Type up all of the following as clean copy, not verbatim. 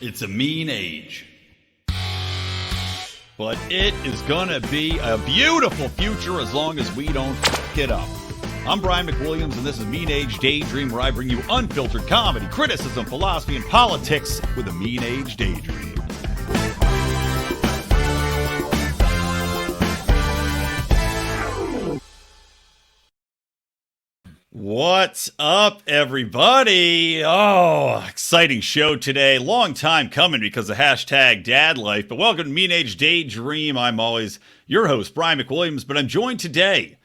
It's a mean age. But it is going to be a beautiful future as long as we don't f*** it up. I'm Brian McWilliams, and this is Mean Age Daydream, where I bring you unfiltered comedy, criticism, philosophy, and politics with a Mean Age Daydream. What's up, everybody? Oh, exciting show today. Long time coming because of hashtag dad life. But welcome to Mean Age Daydream. I'm always your host, Brian McWilliams, but I'm joined today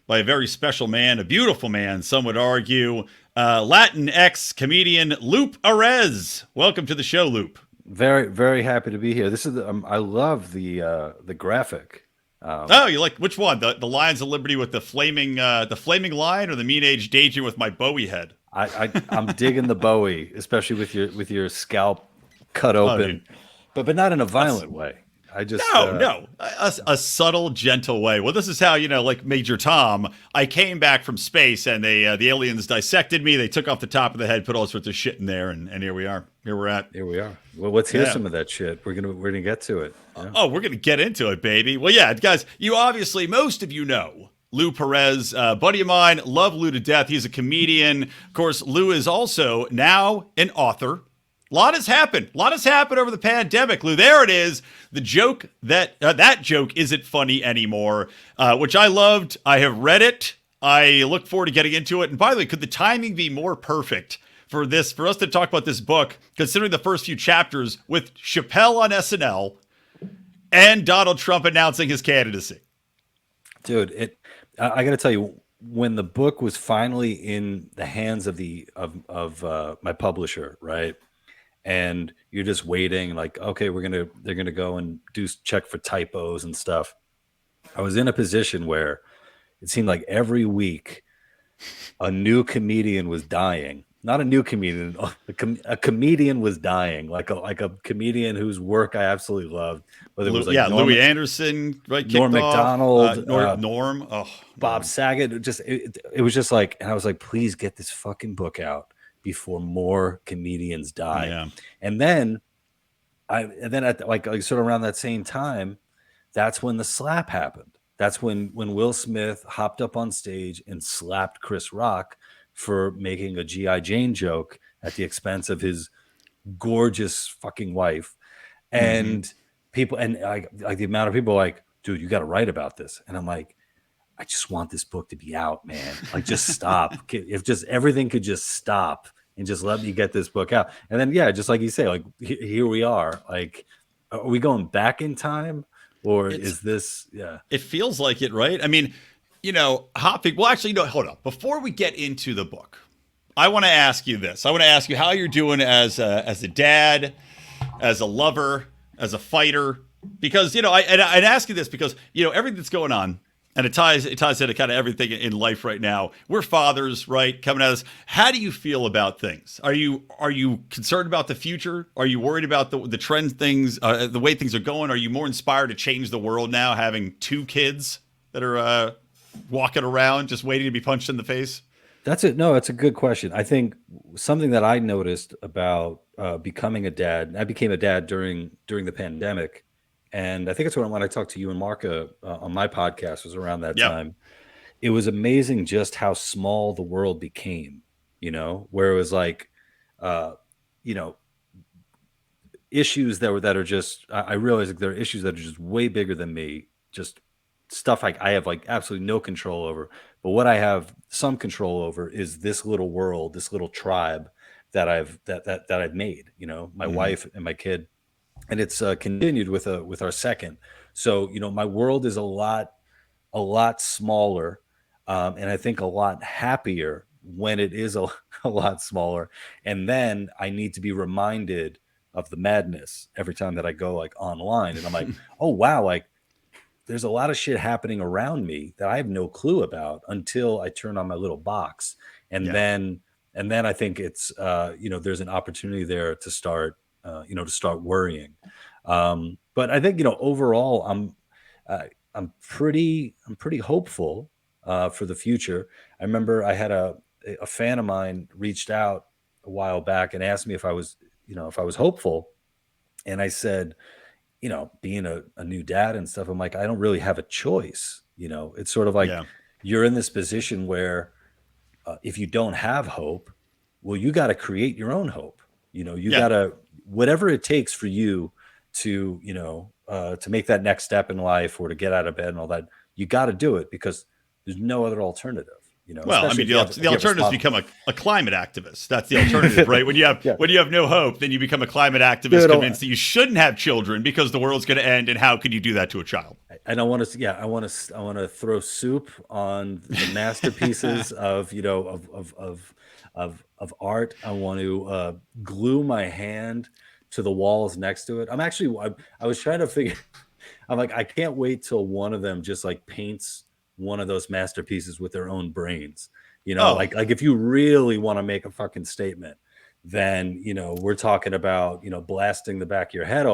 by a very special man, a beautiful man, some would argue, Latinx comedian Lou Perez. Welcome to the show, Lou. Very, very happy to be here. This is I love the graphic. Oh, you like which one? The Lions of Liberty with the flaming line, or the Mean Age Daydream with my Bowie head? I'm digging the Bowie, especially with your scalp cut open, but not in a violent way. I just a subtle, gentle way. Well, this is how, like Major Tom. I came back from space, and the aliens dissected me. They took off the top of the head, put all sorts of shit in there, and here we are. Here we're at. Here we are. Well, let's hear some of that shit. We're gonna get to it. Yeah. Oh, we're gonna get into it, baby. Well, yeah, guys. You obviously, most of you know Lou Perez, buddy of mine. Love Lou to death. He's a comedian. Of course, Lou is also now an author. A lot has happened. A lot has happened over the pandemic, Lou. There it is. The joke that joke isn't funny anymore, which I loved. I have read it. I look forward to getting into it. And by the way, could the timing be more perfect for us to talk about this book, considering the first few chapters with Chappelle on SNL and Donald Trump announcing his candidacy? Dude, I got to tell you, when the book was finally in the hands of my publisher, right? And you're just waiting, like, okay, they're gonna go and check for typos and stuff. I was in a position where it seemed like every week a new comedian was dying. Not a new comedian, a comedian was dying, like a comedian whose work I absolutely loved. Whether it was Louis Anderson, right? Norm Macdonald, Norm, Bob Saget. It was just like, and I was like, please get this fucking book out before more comedians die. Yeah. And then at like sort of around that same time, that's when the slap happened. That's when Will Smith hopped up on stage and slapped Chris Rock for making a G.I. Jane joke at the expense of his gorgeous fucking wife. And people, and like the amount of people like, dude, you got to write about this. And I'm like, I just want this book to be out, man. Like, just stop. If just everything could just stop and just let me get this book out. And then, yeah, just like you say, like, here we are. Like, are we going back in time, or is this? Yeah, it feels like it, right? I mean, hopping. Well, actually, hold on. Before we get into the book, I want to ask you this. I want to ask you how you're doing as a dad, as a lover, as a fighter. Because I'd ask you this because everything that's going on. And it ties into kind of everything in life right now. We're fathers, right? Coming at us. How do you feel about things? Are you concerned about the future? Are you worried about the trend things, the way things are going? Are you more inspired to change the world now, having two kids that are walking around just waiting to be punched in the face? That's it. No, it's a good question. I think something that I noticed about becoming a dad. I became a dad during the pandemic. And I think it's when I talked to you and Marka on my podcast was around that time. It was amazing just how small the world became, where it was like, issues that are just, I realized like there are issues that are just way bigger than me, just stuff like I have like absolutely no control over. But what I have some control over is this little world, this little tribe that I've made, my wife and my kid. And it's continued with our second. So, my world is a lot smaller. And I think a lot happier when it is a lot smaller. And then I need to be reminded of the madness every time that I go like online. And I'm like, oh, wow. Like there's a lot of shit happening around me that I have no clue about until I turn on my little box. And then I think it's, there's an opportunity there to start, to start worrying. But I think, overall, I'm pretty hopeful for the future. I remember I had a fan of mine reached out a while back and asked me if I was hopeful. And I said, being a new dad and stuff, I'm like, I don't really have a choice. It's sort of like Yeah. you're in this position where if you don't have hope, well, you got to create your own hope. You Yeah. got to, whatever it takes for you to, to make that next step in life or to get out of bed and all that, you got to do it because there's no other alternative, Well, I especially mean, if you have, the if you have a alternative is spot. become a climate activist. That's the alternative, right? When you have Yeah. when you have no hope, then you become a climate activist, Dude, convinced that you shouldn't have children because the world's going to end. And how could you do that to a child? I don't want to. Yeah, I want to throw soup on the masterpieces of of art. I want to glue my hand to the walls next to it. I was trying to figure. I'm like, I can't wait till one of them just like paints one of those masterpieces with their own brains. Oh, Like if you really want to make a fucking statement, then we're talking about blasting the back of your head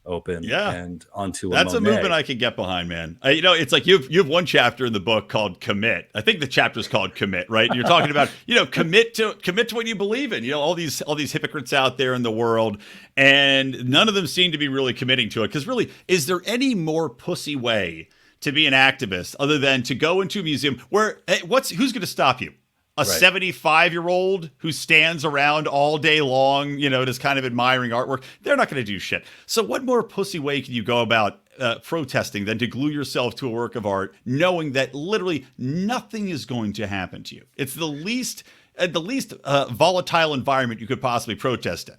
open yeah. and onto a That's a movement Monet. I could get behind, man. It's like you have one chapter in the book called "Commit." I think the chapter's called "Commit," right? You're talking about commit to what you believe in. All these hypocrites out there in the world, and none of them seem to be really committing to it. Because really, is there any more pussy way to be an activist other than to go into a museum where who's going to stop you? A Right. 75-year-old who stands around all day long, just kind of admiring artwork. They're not going to do shit. So, what more pussy way can you go about protesting than to glue yourself to a work of art, knowing that literally nothing is going to happen to you? It's the least volatile environment you could possibly protest in.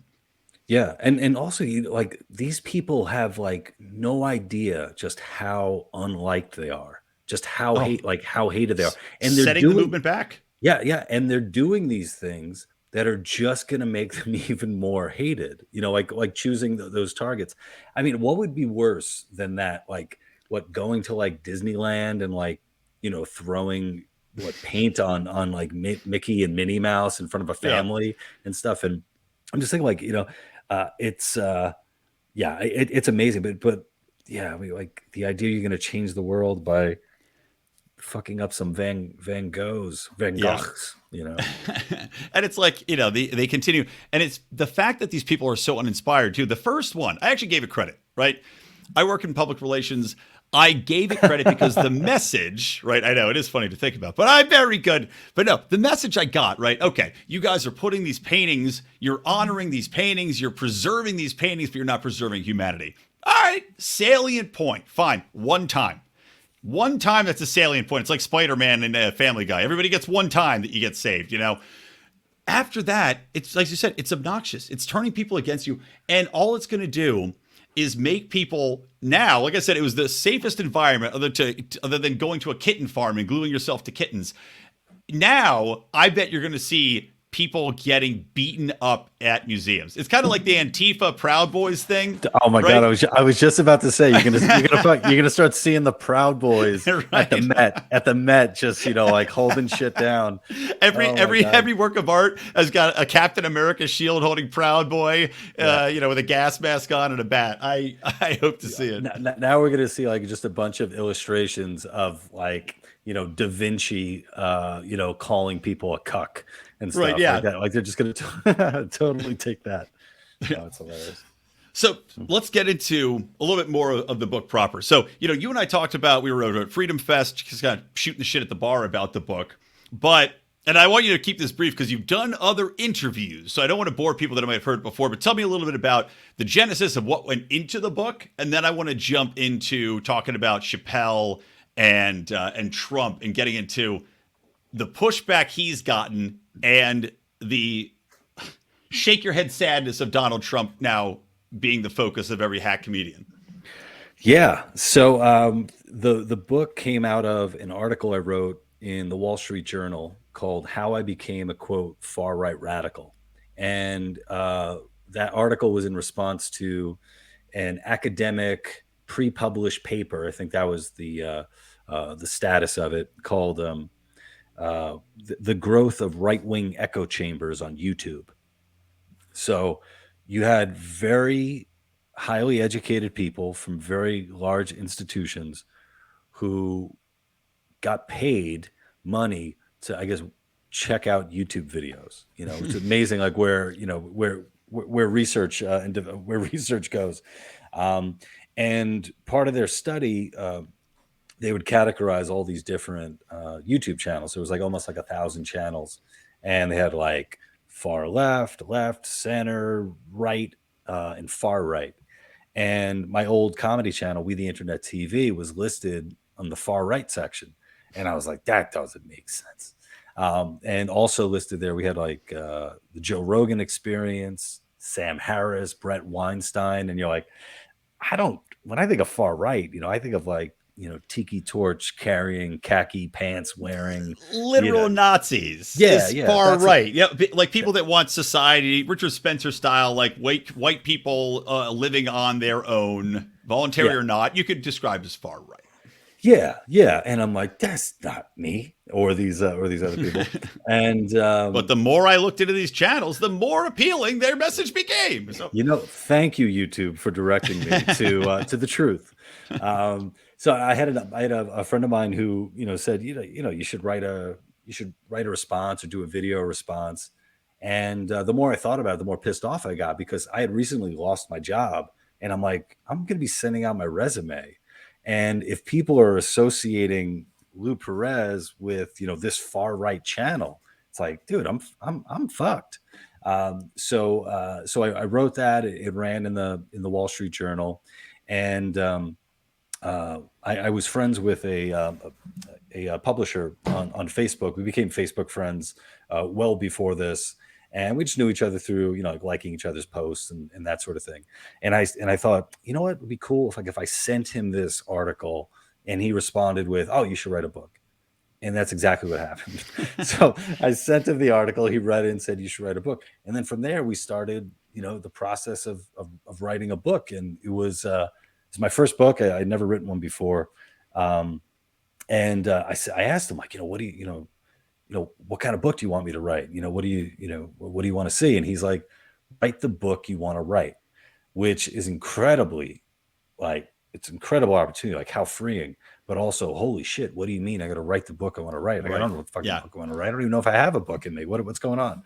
Yeah, and also like these people have like no idea just how unliked they are, just Oh, how hated they are, and they're setting the doing. movement back. Yeah, yeah, and they're doing these things that are just gonna make them even more hated. Like choosing those targets. I mean, what would be worse than that? Like, what, going to like Disneyland and like throwing what paint on like Mickey and Minnie Mouse in front of a Yeah. family and stuff. And I'm just thinking like it's yeah, it's amazing, but yeah, I mean, like the idea you're gonna change the world by fucking up some Van Yeah. Goghs, And it's like, they continue. And it's the fact that these people are so uninspired, too. The first one, I actually gave it credit, right? I work in public relations. I gave it credit because the message, right? I know it is funny to think about, but I'm very good. But no, the message I got, right? Okay, you guys are putting these paintings, you're honoring these paintings, you're preserving these paintings, but you're not preserving humanity. All right, salient point. Fine, one time. One time, that's a salient point. It's like Spider-Man and Family Guy. Everybody gets one time that you get saved. After that, it's like you said, it's obnoxious. It's turning people against you. And all it's going to do is make people now, like I said, it was the safest environment other than going to a kitten farm and gluing yourself to kittens. Now, I bet you're going to see people getting beaten up at museums. It's kind of like the Antifa Proud Boys thing, Oh my God, right? I was just about to say you're gonna start seeing the Proud Boys at the Right. Met, just like holding shit down. Every Oh my every God. every work of art has got a Captain America shield holding Proud Boy, Yeah. with a gas mask on and a bat. I hope to see it. Now we're gonna see like just a bunch of illustrations of like Da Vinci calling people a cuck and Right? stuff like Yeah. that. Like they're just gonna totally take that. Oh, it's hilarious. So let's get into a little bit more of the book proper. So you and I talked about we were over at Freedom Fest, just kind of shooting the shit at the bar about the book, but. And I want you to keep this brief because you've done other interviews. So I don't want to bore people that might have heard it before, but tell me a little bit about the genesis of what went into the book. And then I want to jump into talking about Chappelle and Trump and getting into the pushback he's gotten and the shake your head sadness of Donald Trump now being the focus of every hack comedian. Yeah. So the book came out of an article I wrote in the Wall Street Journal called "How I Became a Quote Far Right Radical," and that article was in response to an academic pre-published paper. I think that was the status of it, called "The Growth of Right-Wing Echo Chambers on YouTube." So you had very highly educated people from very large institutions who got paid money to, I guess, check out YouTube videos. It's amazing, like where where research where research goes. And part of their study, they would categorize all these different YouTube channels. It was like almost like 1,000 channels, and they had like far left, left, center, right, and far right. And my old comedy channel, We the Internet TV, was listed on the far right section, and I was like, that doesn't make sense. And also listed there, we had like the Joe Rogan Experience, Sam Harris, Brett Weinstein, and you're like, I don't. When I think of far right, I think of like tiki torch carrying, khaki pants wearing, Literal Nazis. Yeah, is yeah, far that's right. Yeah, like people that want society, Richard Spencer style, like white people living on their own, voluntary Yeah. or not. You could describe as far right. Yeah, and I'm like, that's not me or these other people. And But the more I looked into these channels, the more appealing their message became. So thank you, YouTube, for directing me to the truth. So I had a friend of mine who said you should write a response or do a video response. And the more I thought about it, the more pissed off I got, because I had recently lost my job, and I'm like, I'm going to be sending out my resume. And if people are associating Lou Perez with this far right channel, it's like, dude, I'm fucked. So I wrote that. It ran in the Wall Street Journal, and I was friends with a publisher on Facebook. We became Facebook friends well before this, and we just knew each other through like liking each other's posts and that sort of thing. And I thought, what would be cool if I sent him this article and he responded with, "Oh, you should write a book." And that's exactly what happened. So I sent him the article. He read it and said, "You should write a book." And then from there, we started, the process of writing a book. And it was my first book. I'd never written one before. And I asked him, like, what do you, what kind of book do you want me to write? What do you want to see? And he's like, write the book you want to write, which is incredibly, like, it's an incredible opportunity. Like, how freeing, but also, holy shit, what do you mean I got to write the book I want to write? Like, I don't know what the fucking book I want to write. I don't even know if I have a book in me. What's going on?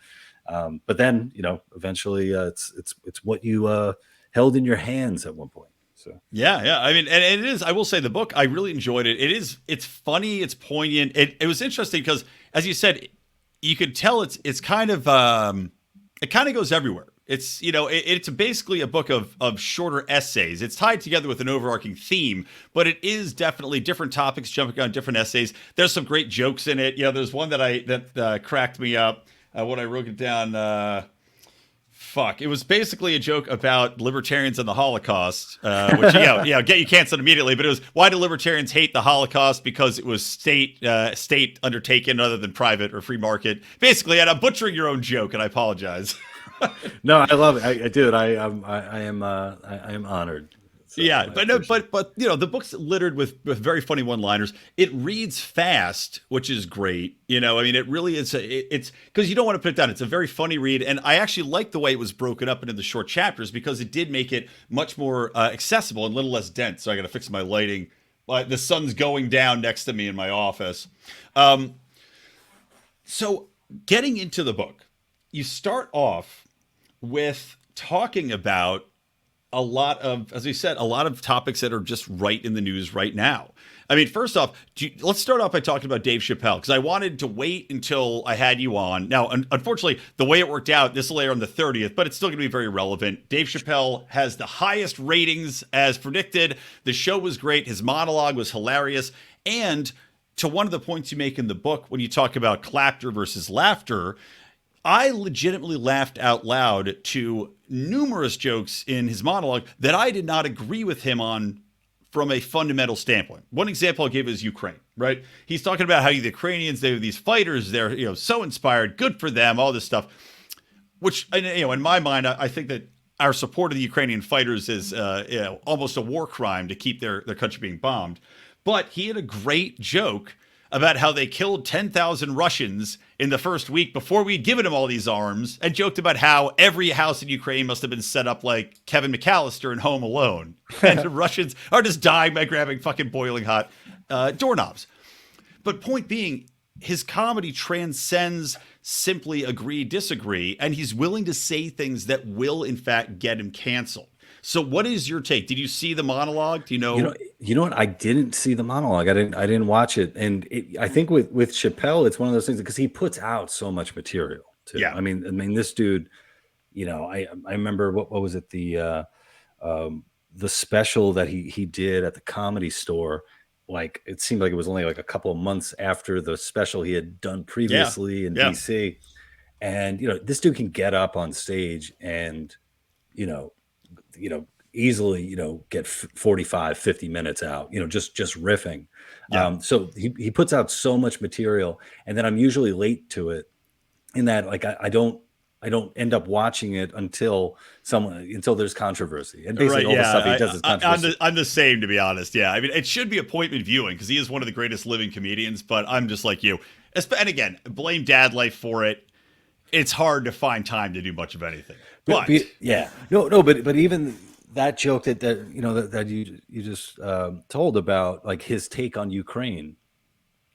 But then, eventually it's what you held in your hands at one point. So yeah. I mean, and it is. I will say the book, I really enjoyed it. It's funny. It's poignant. It was interesting because, as you said, you could tell it's kind of it kind of goes everywhere. It's it's basically a book of shorter essays. It's tied together with an overarching theme, but it is definitely different topics jumping on different essays. There's some great jokes in it. There's one that cracked me up when I wrote it down. It was basically a joke about libertarians and the Holocaust, which get you canceled immediately. But it was, why do libertarians hate the Holocaust? Because it was state undertaken rather than private or free market. Basically, and I'm butchering your own joke, and I apologize. No, I love it. I do it. I am honored. So yeah, but the book's littered with very funny one-liners. It reads fast, which is great. I mean, it really is. It's because you don't want to put it down. It's a very funny read, and I actually like the way it was broken up into the short chapters, because it did make it much more accessible and a little less dense. So I got to fix my lighting. The sun's going down next to me in my office. So getting into the book, you start off with talking about a lot of, as we said, a lot of topics that are just right in the news right now. I mean, first off, let's start off by talking about Dave Chappelle, because I wanted to wait until I had you on. Now, unfortunately, the way it worked out, this will air on the 30th, but it's still going to be very relevant. Dave Chappelle has the highest ratings as predicted. The show was great. His monologue was hilarious. And to one of the points you make in the book, when you talk about clapter versus laughter, I legitimately laughed out loud to numerous jokes in his monologue that I did not agree with him on from a fundamental standpoint. One example I'll give is Ukraine, right? He's talking about how the Ukrainians, they're these fighters, they're so inspired, good for them, all this stuff, which, in my mind, I think that our support of the Ukrainian fighters is almost a war crime to keep their country being bombed. But he had a great joke about how they killed 10,000 Russians in the first week before we'd given them all these arms, and joked about how every house in Ukraine must have been set up like Kevin McAllister in Home Alone. And the Russians are just dying by grabbing fucking boiling hot doorknobs. But point being, his comedy transcends simply agree, disagree, and he's willing to say things that will, in fact, get him canceled. So, what is your take? Did you see the monologue? Do you know? You know what? I didn't see the monologue. I didn't watch it. And I think with Chappelle, it's one of those things because he puts out so much material too. Yeah, I mean, this dude. I remember what was it the special that he did at the Comedy Store. Like it seemed like it was only like a couple of months after the special he had done yeah, previously in yeah, DC. And this dude can get up on stage and you know easily get 45 50 minutes out, just riffing. yeah. So he puts out so much material, and then I'm usually late to it in that like I don't end up watching it until there's controversy, and basically Right, all the stuff he yeah. does is I'm controversy. the same, to be honest. Yeah, I mean, it should be appointment viewing because he is one of the greatest living comedians. But I'm just like you. And again, blame dad life for it. It's hard to find time to do much of anything. But Yeah, no, but even that joke that you just told about like his take on Ukraine,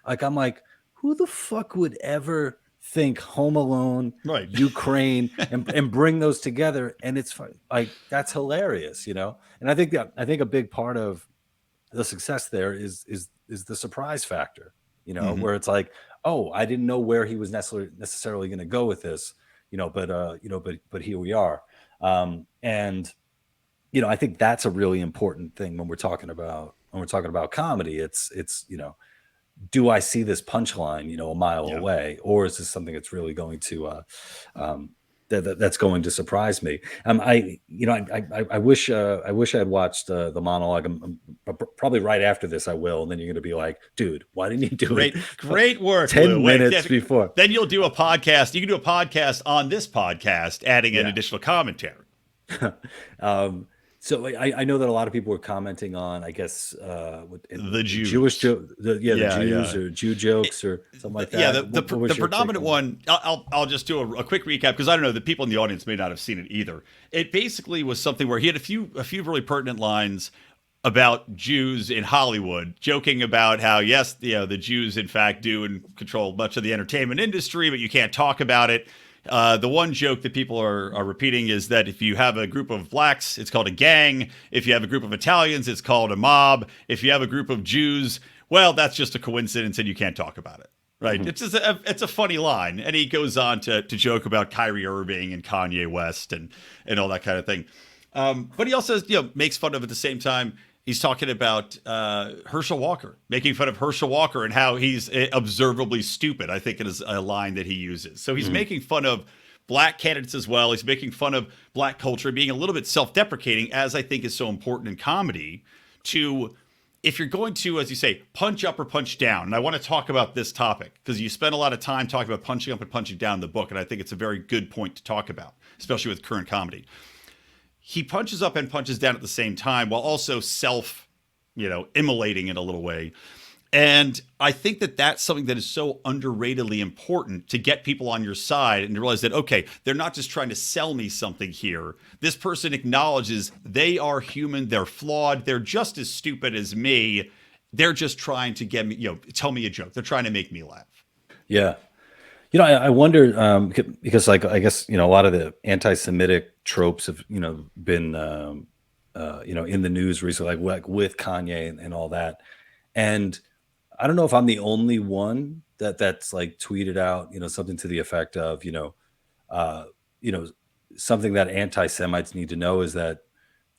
like I'm like, who the fuck would ever think Home Alone, right, Ukraine, and bring those together? And it's like that's hilarious, And I think a big part of the success there is the surprise factor, hmm, where it's like, oh, I didn't know where he was necessarily going to go with this, but here we are. And I think that's a really important thing when we're talking about comedy. It's do I see this punchline, a mile yeah. away, or is this something that's really going to that's going to surprise me? I wish I had watched the monologue. Probably right after this, I will, and then you're going to be like, dude, why didn't you do it Great work, 10 Lou. Wait, minutes before? then you'll do a podcast. You can do a podcast on this podcast, adding in Yeah. additional commentary. So I know that a lot of people were commenting on, I guess, The Jews. Jewish the Yeah, Jews yeah. or Jew jokes or something like that. Yeah, What was the your take predominant on one. I'll just do a quick recap because I don't know, the people in the audience may not have seen it either. It basically was something where he had a few really pertinent lines about Jews in Hollywood, joking about how yes, the Jews in fact do and control much of the entertainment industry, but you can't talk about it. The one joke that people are repeating is that if you have a group of blacks, it's called a gang. If you have a group of Italians, it's called a mob. If you have a group of Jews, well, that's just a coincidence and you can't talk about it. Right? Mhm. It's a funny line, and he goes on to joke about Kyrie Irving and Kanye West and all that kind of thing. But he also makes fun of at the same time. He's talking about Herschel Walker, making fun of Herschel Walker and how he's observably stupid. I think it is a line that he uses. So he's making fun of black candidates as well. He's making fun of black culture, being a little bit self-deprecating, as I think is so important in comedy. To if you're going to, as you say, punch up or punch down, and I want to talk about this topic because you spend a lot of time talking about punching up and punching down in the book, and I think it's a very good point to talk about, especially with current comedy. He punches up and punches down at the same time while also immolating in a little way. And I think that that's something that is so underratedly important to get people on your side and to realize that, okay, they're not just trying to sell me something here. This person acknowledges they are human, they're flawed, they're just as stupid as me. They're just trying to get me, tell me a joke. They're trying to make me laugh. Yeah. I wonder because, like, I guess a lot of the anti-Semitic tropes have been in the news recently, like with Kanye and all that. And I don't know if I'm the only one that's like tweeted out something to the effect of uh, you know something that anti-Semites need to know is that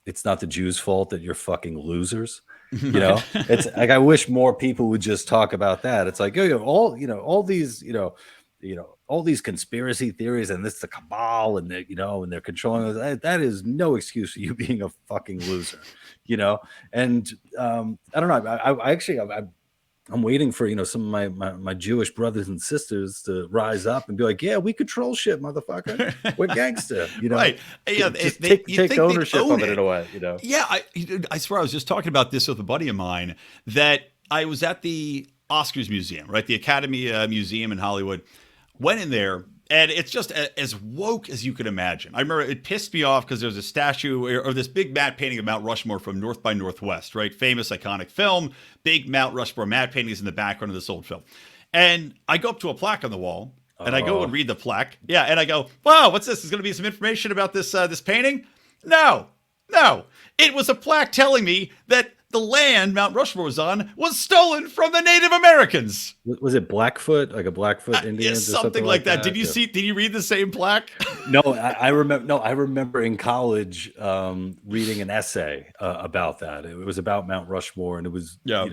it's not the Jews' fault that you're fucking losers. Right. It's like I wish more people would just talk about that. It's like all these all these conspiracy theories and this the cabal and and they're controlling us. That is no excuse for you being a fucking loser, And I don't know. I actually I'm waiting for some of my Jewish brothers and sisters to rise up and be like, yeah, we control shit, motherfucker. We're gangster, Right. Yeah, Just you take think ownership they'd own of it in a way, Yeah, I swear I was just talking about this with a buddy of mine that I was at the Oscars Museum, right? The Academy Museum in Hollywood. Went in there, and it's just as woke as you could imagine. I remember it pissed me off because there's a statue or this big matte painting of Mount Rushmore from North by Northwest, right? Famous, iconic film. Big Mount Rushmore matte paintings in the background of this old film. And I go up to a plaque on the wall, And I go and Oh, read the plaque. Yeah, and I go, wow, what's this? Is going to be some information about this painting? No, no. It was a plaque telling me that the land Mount Rushmore was on was stolen from the Native Americans. was it Blackfoot, like a Blackfoot Yeah, Indians or something something like like that. Did that? you Yeah. see? Did you read the same plaque? No, I remember. No, I remember in college reading an essay about that. It was about Mount Rushmore, and it was, Yeah.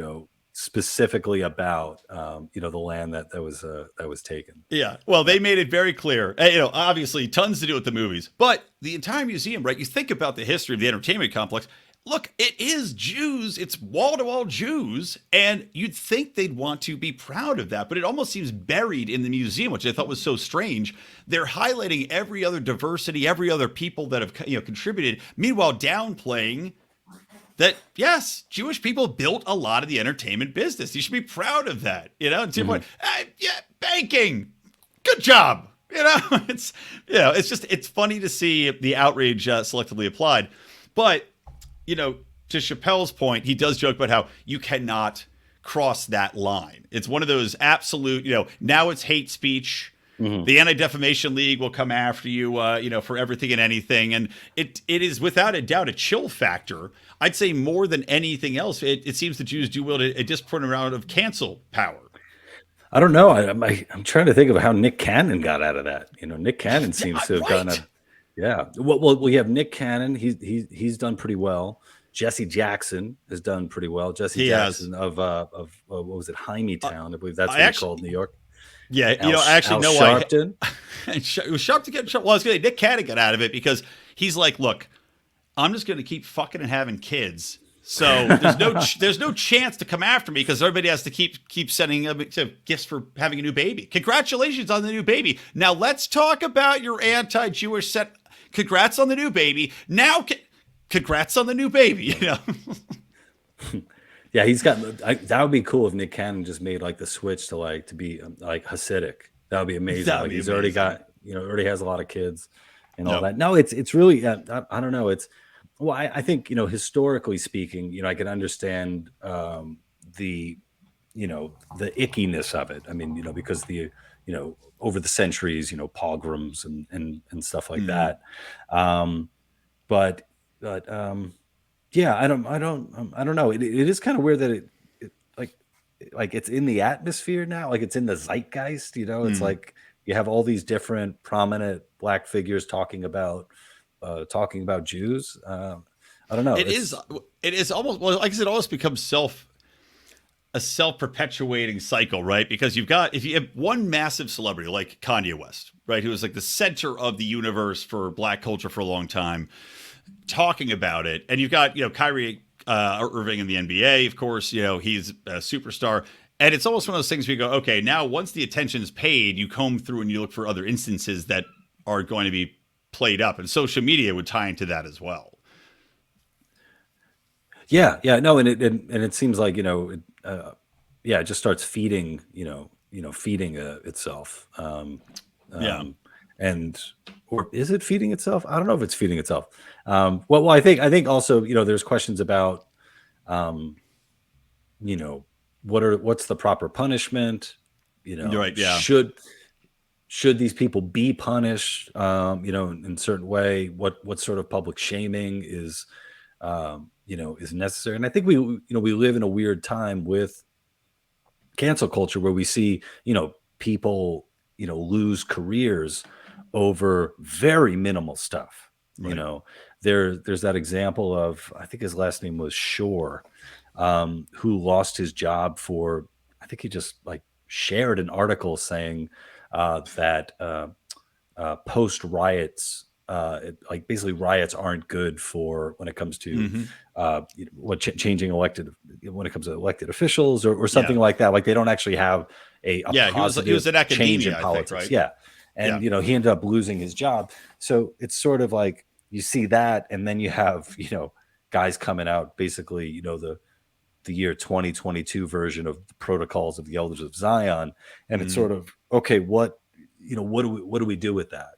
specifically about, the land that was taken. Yeah. Well, Yeah. they made it very clear. Obviously, tons to do with the movies, but the entire museum, right? You think about the history of the entertainment complex. Look, it is Jews. It's wall to wall Jews. And you'd think they'd want to be proud of that, but it almost seems buried in the museum, which I thought was so strange. They're highlighting every other diversity, every other people that have, contributed, meanwhile, downplaying that, yes, Jewish people built a lot of the entertainment business. You should be proud of that. And to your point, yeah, banking, good job. It's funny to see the outrage selectively applied. But, to Chappelle's point, he does joke about how you cannot cross that line. It's one of those absolute, now it's hate speech. The Anti-Defamation League will come after you, for everything and anything. And it is without a doubt a chill factor. I'd say more than anything else, it seems the Jews do wield a disproportionate amount of cancel power. I don't know. I'm trying to think of how Nick Cannon got out of that. Nick Cannon seems to have gotten Right. out. Yeah. Well, we have Nick Cannon. He's done pretty well. Jesse Jackson has done pretty well. Jesse He has. Jackson of what was it, Hymietown? I believe that's I what he actually, called New York. yeah, I actually know why. Sharpton. It was sharp to get in trouble. Well, I was going to say Nick Cannon got out of it because he's like, look, I'm just going to keep fucking and having kids. So there's no chance to come after me because everybody has to keep sending gifts for having a new baby. Congratulations on the new baby. Now let's talk about your anti-Jewish set. Congrats on the new baby. Now, congrats on the new baby. Yeah, he's got. That would be cool if Nick Cannon just made like the switch to be like Hasidic. That would be amazing. That would Like be he's already amazing. got, already has a lot of kids and all No. that. No, it's really. I don't know. Well, I think historically speaking, I can understand the the ickiness of it. I mean, because over the centuries, pogroms and stuff like that. But yeah, I don't know. It is kind of weird that it like it's in the atmosphere now, like it's in the zeitgeist. It's like you have all these different prominent Black figures talking about Jews. I don't know. It is almost, well, like I said, it almost becomes a self-perpetuating cycle, right? Because if you have one massive celebrity like Kanye West, right, who was like the center of the universe for Black culture for a long time, talking about it, and you've got Kyrie Irving in the NBA, of course, he's a superstar, and it's almost one of those things where you go, okay, now once the attention's paid, you comb through and you look for other instances that are going to be played up, and social media would tie into that as well. Yeah, no, and it seems like it just starts feeding feeding itself. Yeah. And or is it feeding itself? I don't know if it's feeding itself. Well, I think also there's questions about what's the proper punishment? Right. Yeah. Should these people be punished? In a certain way. What sort of public shaming is is necessary? And I think we live in a weird time with cancel culture where we see people lose careers over very minimal stuff. Right. There's that example of, I think his last name was Shore, who lost his job for, I think he just like shared an article saying that post riots, basically riots aren't good for when it comes to changing when it comes to elected officials or something like that. Like they don't actually have a Yeah, positive he was in change in academia, I politics. think, right? Yeah. And he ended up losing his job. So it's sort of like you see that, and then you have guys coming out basically the year 2022 version of the Protocols of the Elders of Zion, and it's sort of, okay, what do we do with that?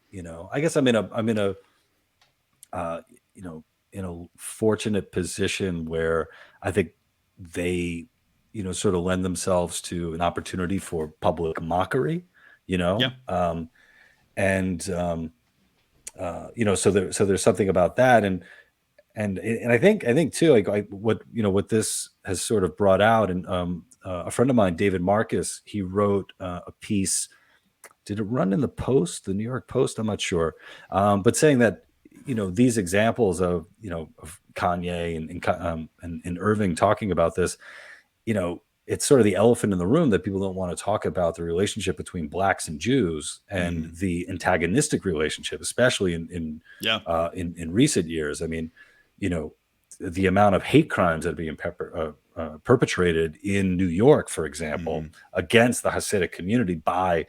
I guess I'm in a fortunate position where I think they sort of lend themselves to an opportunity for public mockery. you know? Yeah. And you know, so there's something about that. And I think too, like what, you know, what this has sort of brought out, and a friend of mine, David Marcus, he wrote a piece. Did it run in the Post, the New York Post? I'm not sure, but saying that, you know, these examples of, you know, of Kanye and Irving talking about this, you know, it's sort of the elephant in the room that people don't want to talk about the relationship between blacks and Jews, and Hmm. the antagonistic relationship, especially Yeah. in recent years. I mean, you know, the amount of hate crimes that are being perpetrated in New York, for example, Hmm. against the Hasidic community by,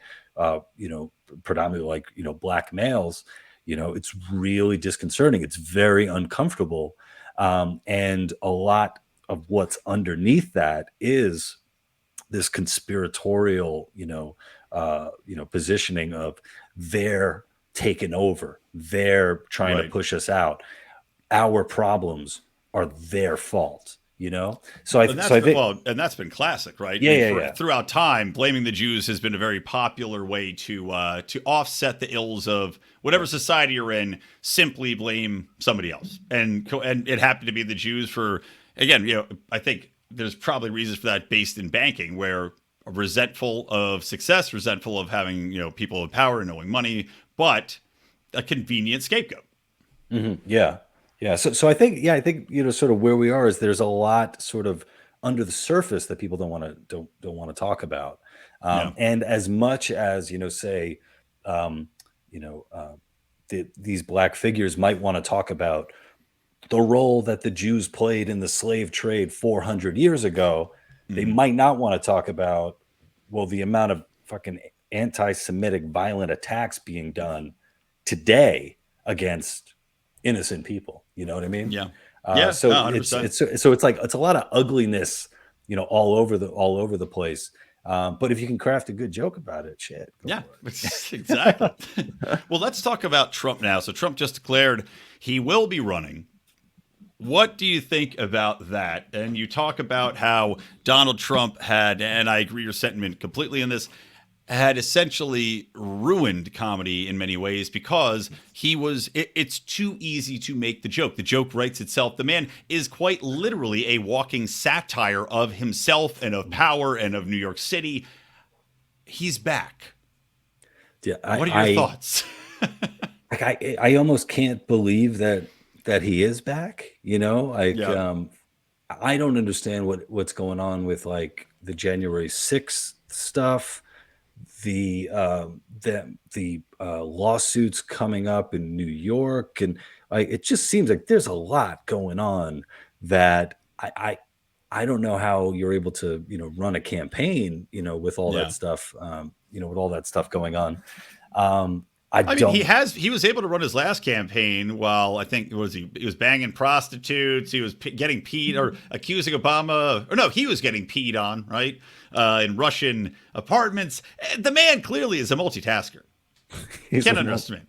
you know, predominantly, like, you know, black males. You know, it's really disconcerting. It's very uncomfortable, and a lot of what's underneath that is this conspiratorial, you know, positioning of they're taking over, they're trying to Right. push us out, our problems are their fault, you know. So I think, And that's been classic, right? I yeah, mean, yeah, for yeah, throughout time, blaming the Jews has been a very popular way to offset the ills of whatever yeah, society you're in. Simply blame somebody else, and it happened to be the Jews for, again, you know, I think there's probably reasons for that based in banking, where resentful of success, resentful of having, you know, people in power and knowing money, but a convenient scapegoat. yeah, yeah. So I think, yeah, I think, you know, sort of where we are is there's a lot sort of under the surface that people don't want to talk about, Yeah. and as much as, you know, say, um, you know, these black figures might want to talk about the role that the Jews played in the slave trade 400 years ago, they Hmm. might not want to talk about, well, the amount of fucking anti-Semitic violent attacks being done today against innocent people. You know what I mean? Yeah. Yeah. So No, 100%. it's like it's a lot of ugliness, you know, all over the place. But if you can craft a good joke about it, shit, go Yeah, for exactly. it. Well, let's talk about Trump now. So, Trump just declared he will be running. What do you think about that? And you talk about how Donald Trump had, and I agree your sentiment completely in this, had essentially ruined comedy in many ways because it's too easy to make the joke. The joke writes itself. The man is quite literally a walking satire of himself and of power and of New York City. He's back. Yeah, What are your thoughts? like I almost can't believe that he is back, you know? Like, Yeah. I don't understand what's going on with, like, the January 6th stuff, the lawsuits coming up in New York, and like it just seems like there's a lot going on that I don't know how you're able to, you know, run a campaign, you know, with all that Yeah. stuff, you know, with all that stuff going on. I I mean, don't. he was able to run his last campaign while I think he was banging prostitutes, he was getting peed or accusing Obama, or no, he was getting peed on, right? In Russian apartments. The man clearly is a multitasker. He's Can't a underestimate.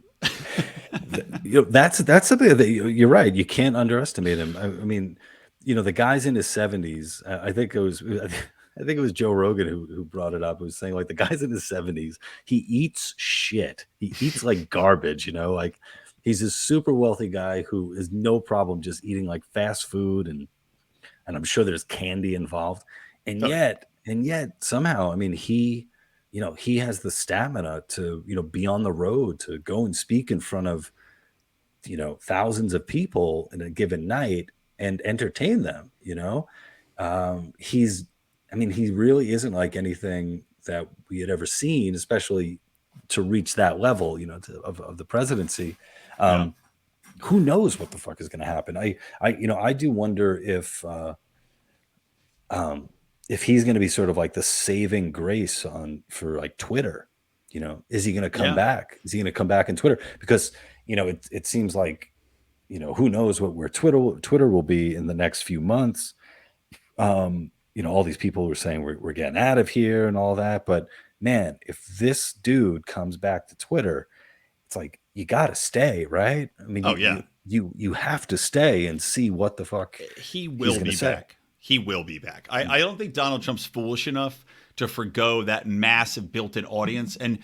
you know, that's something that you're right. You can't underestimate him. I mean, you know, the guy's in his 70s. I think it was I think it was Joe Rogan who brought it up. It was saying, like, the guy's in his 70s. He eats shit. He eats like garbage. You know, like, he's a super wealthy guy who is no problem just eating like fast food, and I'm sure there's candy involved. And Oh, yeah. yet somehow, I mean, he, you know, he has the stamina to, you know, be on the road, to go and speak in front of, you know, thousands of people in a given night and entertain them, you know. He's I mean, he really isn't like anything that we had ever seen, especially to reach that level, you know, of the presidency. Yeah. um who knows what the fuck is going to happen. You know, I do wonder if he's going to be sort of like the saving grace on for, like, Twitter. You know, is he going to come Yeah. back? Is he going to come back in Twitter? Because, you know, it seems like, you know, who knows where Twitter will be in the next few months. You know, all these people were saying we're getting out of here and all that, but man, if this dude comes back to Twitter, it's like you got to stay, right? I mean, Oh, yeah. you have to stay and see what the fuck He he's will going to be say. back. He will be back. I don't think Donald Trump's foolish enough to forgo that massive built-in audience. And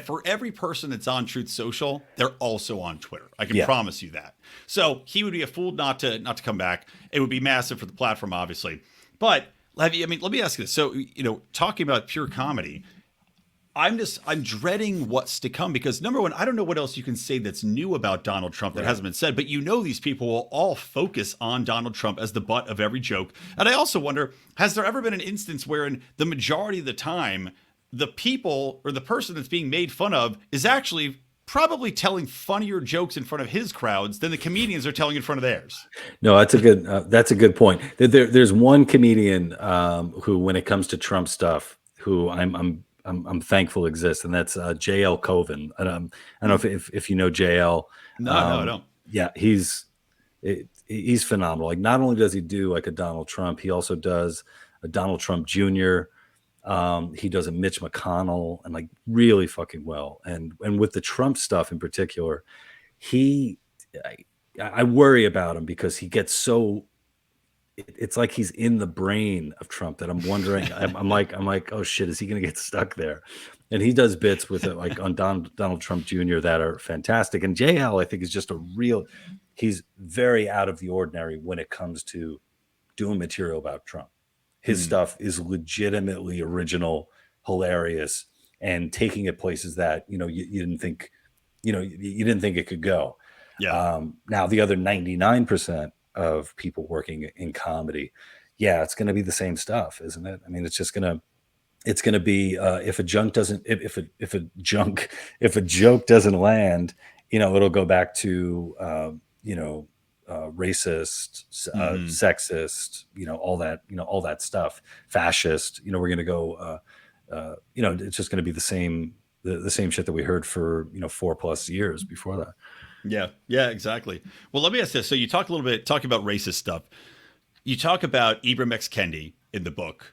for every person that's on Truth Social, they're also on Twitter. I can Yeah. promise you that. So he would be a fool not to come back. It would be massive for the platform, obviously. But let me ask you this. So, talking about pure comedy, I'm dreading what's to come because number one, I don't know what else you can say that's new about Donald Trump that hasn't been said, but these people will all focus on Donald Trump as the butt of every joke. And I also wonder, has there ever been an instance wherein the majority of the time, the people or the person that's being made fun of is actually probably telling funnier jokes in front of his crowds than the comedians are telling in front of theirs? No, that's a good point. There's one comedian who, when it comes to Trump stuff, who I'm thankful exists, and that's JL Coven. I don't know if you know JL. No, I don't. Yeah, he's phenomenal. Like, not only does he do like a Donald Trump, he also does a Donald Trump Jr. He does a Mitch McConnell, and like really fucking well. And with the Trump stuff in particular, I worry about him because he gets so. It's like he's in the brain of Trump that I'm wondering. I'm like, oh shit, is he going to get stuck there? And he does bits with it, like on Donald Trump Jr. that are fantastic. And JL, I think, is just he's very out of the ordinary when it comes to doing material about Trump. His stuff is legitimately original, hilarious, and taking it places that, you didn't think, you didn't think it could go. Yeah. Now the other 99% of people working in comedy, it's going to be the same stuff, isn't it? I mean, it's going to be if a joke doesn't land, it'll go back to racist, sexist, all that stuff, fascist. We're going to go, it's just going to be the same shit that we heard for 4+ years before that. Yeah, exactly. Well, let me ask this. So you talk a little bit, talking about racist stuff. You talk about Ibram X. Kendi in the book,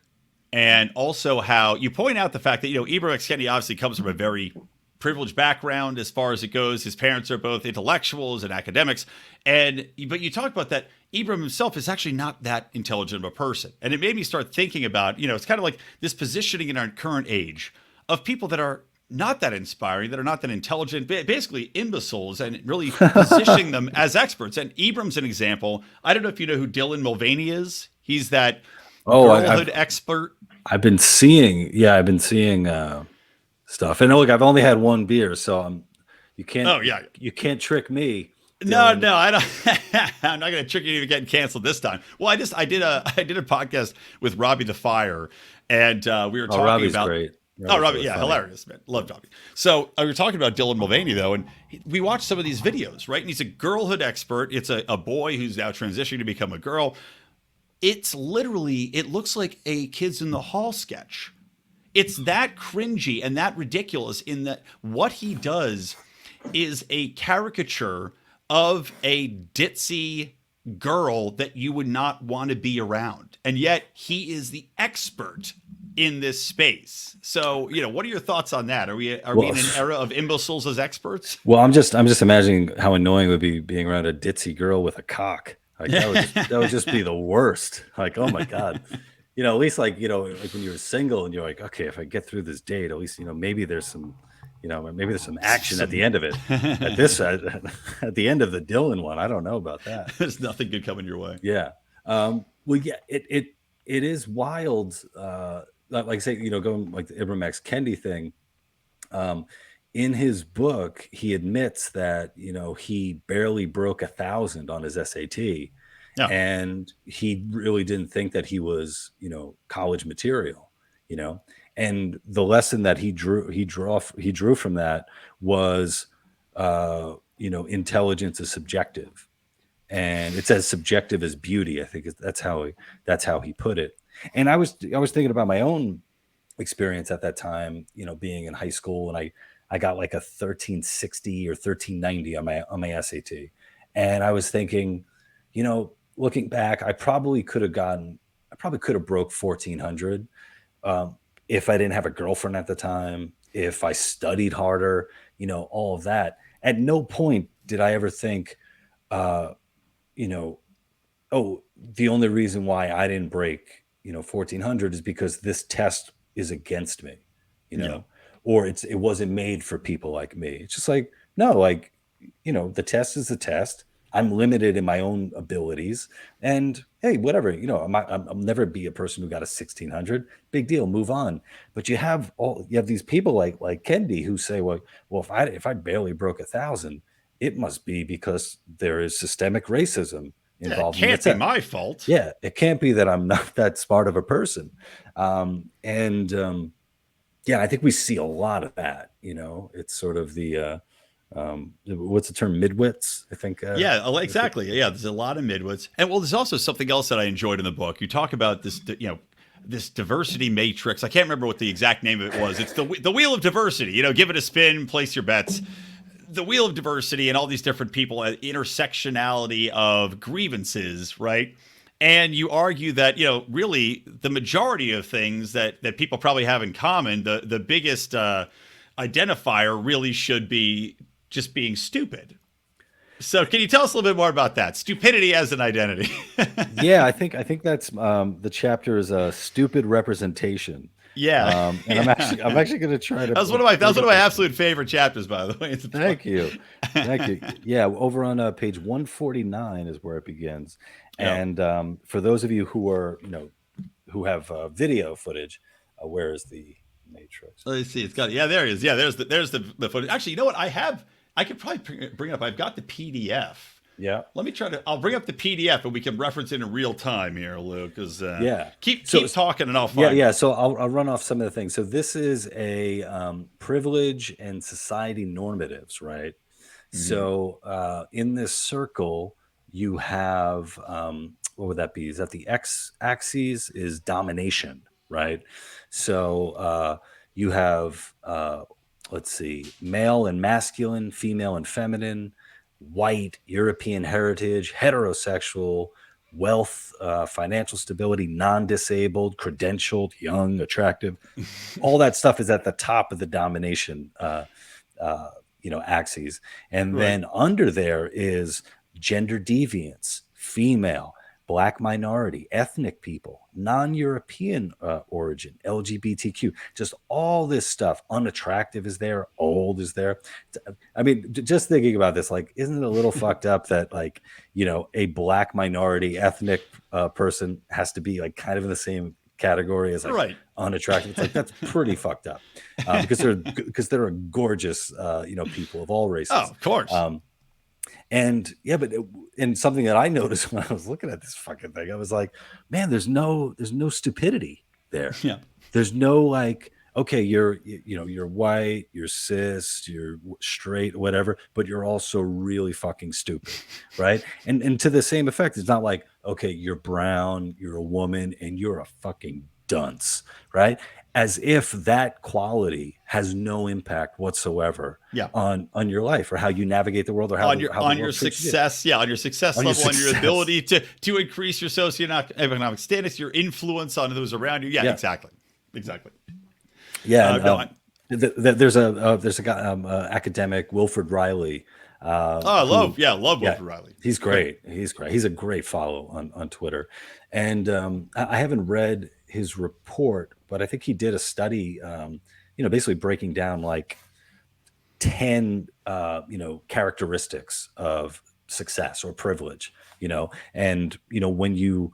and also how you point out the fact that, Ibram X. Kendi obviously comes from a very privileged background as far as it goes. His parents are both intellectuals and academics. But you talk about that Ibram himself is actually not that intelligent of a person. And it made me start thinking about, it's kind of like this positioning in our current age of people that are not that inspiring, that are not that intelligent, basically imbeciles, and really positioning them as experts. And Ibram's an example. I don't know if you know who Dylan Mulvaney is. He's that girlhood expert. I've been seeing stuff. And look, I've only had one beer, so you can't trick me. Dylan. No, I don't. I'm not going to trick you into getting canceled this time. Well, I did a podcast with Robbie the Fire, and we were talking Robbie's about. Great. Robbie, yeah, funny. Hilarious, man. Love Robbie. So we were talking about Dylan Mulvaney, though, and we watched some of these videos, right? And he's a girlhood expert. It's a boy who's now transitioning to become a girl. It's literally, it looks like a Kids in the Hall sketch. It's that cringy and that ridiculous in that what he does is a caricature of a ditzy girl that you would not want to be around. And yet he is the expert in this space. So, what are your thoughts on that? Are we in an era of imbeciles as experts? Well, I'm just imagining how annoying it would be being around a ditzy girl with a cock. Like that would just be the worst. Like, oh my God. At least like when you're single and you're like, okay, if I get through this date, at least, maybe there's some, action at the end of it. At the end of the Dylan one, I don't know about that. There's nothing good coming your way. Yeah. Well, yeah, it is wild. Like say, going like the Ibram X. Kendi thing. In his book, he admits that, he barely broke 1,000 on his SAT. Yeah. And he really didn't think that he was, college material, and the lesson that he drew from that was, intelligence is subjective, and it's as subjective as beauty. I think that's how he put it. And I was thinking about my own experience at that time, being in high school, and I got like a 1360 or 1390 on my SAT. And I was thinking, looking back, I probably could have broke 1400 if I didn't have a girlfriend at the time, if I studied harder, all of that. At no point did I ever think, oh, the only reason why I didn't break 1400 is because this test is against me, Yeah. or it wasn't made for people like me. It's just like, no, like, the test is the test. I'm limited in my own abilities, and hey, whatever, I'll never be a person who got a 1600. Big deal, move on. But you have these people like Kendi who say, well, if I barely broke 1,000, it must be because there is systemic racism Yeah, it involved in the can't be test. my fault. Yeah, it can't be that I'm not that smart of a person. And Yeah, I think we see a lot of that. It's sort of what's the term, midwits, I think. Yeah, exactly. Yeah, there's a lot of midwits, and well, there's also something else that I enjoyed in the book. You talk about this, this diversity matrix. I can't remember what the exact name of it was. It's the wheel of diversity. Give it a spin, place your bets. The wheel of diversity and all these different people, intersectionality of grievances, right? And you argue that really the majority of things that people probably have in common, the biggest identifier really should be just being stupid. So, can you tell us a little bit more about that? Stupidity as an identity. Yeah, I think that's the chapter is a stupid representation. Yeah, And yeah. I'm actually going to try to That was one of my bring up this. absolute favorite chapters, by the way. It's fun. Thank you. Thank you. Yeah, over on page 149 is where it begins. Yeah. And for those of you who have video footage, where is the matrix? Let's see. It's got yeah. There it is. Yeah. There's the footage. Actually, you know what? I could probably bring it up. I've got the PDF. Yeah. Let me try to. I'll bring up the PDF and we can reference it in real time here, Lou. Because Yeah. keep So- talking and I'll Yeah, find. yeah. So I'll run off some of the things. So this is a privilege and society normatives, right? So in this circle, you have what would that be? Is that the x-axis is domination, right? So you have let's see, male and masculine, female and feminine, white, European heritage, heterosexual, wealth, financial stability, non-disabled, credentialed, young, attractive. All that stuff is at the top of the domination axes. And Right. then under there is gender deviance, female, black minority, ethnic people, non-European origin, LGBTQ, just all this stuff. Unattractive is there, old is there. I mean, just thinking about this, like, isn't it a little fucked up that, like, a black minority ethnic person has to be like kind of in the same category as like Right. unattractive? It's like, that's pretty fucked up because they're a gorgeous people of all races. Oh, of course. And yeah, and something that I noticed when I was looking at this fucking thing, I was like, man, there's no stupidity there. Yeah. There's no like, okay, you're white, you're cis, you're straight, whatever, but you're also really fucking stupid, right? And to the same effect, it's not like, okay, you're brown, you're a woman, and you're a fucking dunce, right? As if that quality has no impact whatsoever Yeah. on your life or how you navigate the world or how on the your world treats you. success, on your success On your level, on your success. ability to increase your socioeconomic status, your influence on those around you. Yeah. Yeah. Exactly. Yeah, No, there's a guy, academic, Wilford Riley. I love Wilford Riley. He's great. He's a great follow on Twitter. And I haven't read his report, but I think he did a study, basically breaking down like 10, characteristics of success or privilege, and, when you,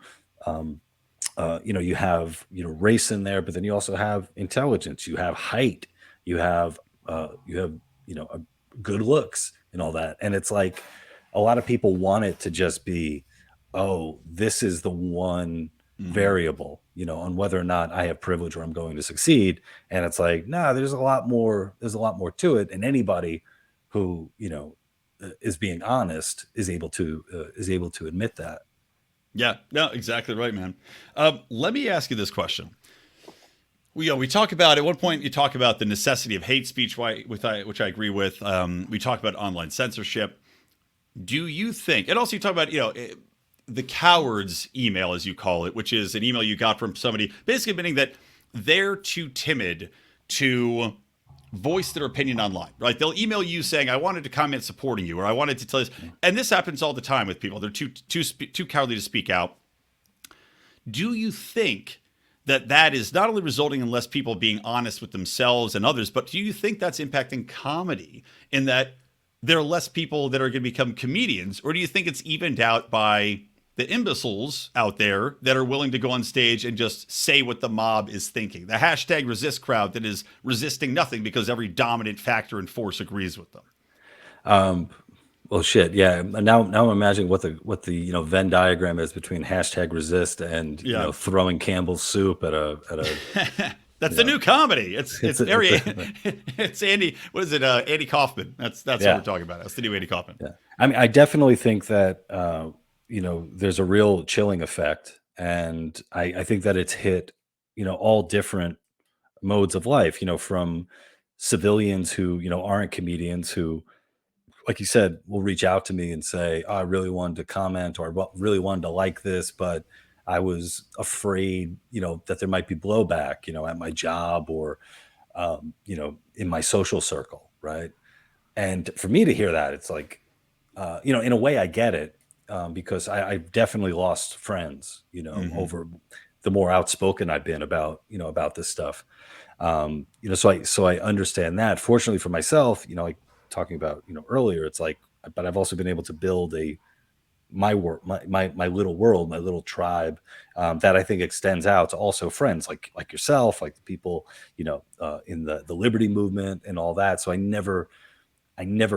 you have, race in there, but then you also have intelligence, you have height, you have good looks and all that. And it's like a lot of people want it to just be, oh, this is the one variable, on whether or not I have privilege or I'm going to succeed. And it's like, nah, there's a lot more to it. And anybody who, is being honest is able to admit that. Yeah, no, exactly right, man. Let me ask you this question. We talk about, at one point you talk about the necessity of hate speech, which I agree with. We talk about online censorship. Do you think, and also you talk about, the coward's email, as you call it, which is an email you got from somebody basically admitting that they're too timid to voice their opinion online, right? They'll email you saying, I wanted to comment supporting you, or I wanted to tell this. And this happens all the time with people. They're too cowardly to speak out. Do you think that is not only resulting in less people being honest with themselves and others, but do you think that's impacting comedy in that there are less people that are going to become comedians, or do you think it's evened out by the imbeciles out there that are willing to go on stage and just say what the mob is thinking, the hashtag resist crowd that is resisting nothing because every dominant factor and force agrees with them? Um, well, shit, yeah. Now I'm imagining what the Venn diagram is between hashtag resist and Yeah. throwing Campbell's soup at a That's you the know new comedy. It's very it's a it's Andy. What is it? Andy Kaufman. That's what we're yeah. talking about. That's the new Andy Kaufman. Yeah. I mean, I definitely think that there's a real chilling effect, and I think that it's hit all different modes of life. From civilians who aren't comedians, who, like you said, will reach out to me and say, "Oh, I really wanted to comment, or really wanted to like this, but I was afraid, that there might be blowback, at my job or, in my social circle, right?" And for me to hear that, it's like, in a way, I get it, because I've definitely lost friends, Hmm. over the more outspoken I've been about this stuff. So I understand that. Fortunately for myself, like talking about earlier, it's like, but I've also been able to build my little world, my little tribe, that I think extends out to also friends like yourself, like the people in the liberty movement and all that. So I never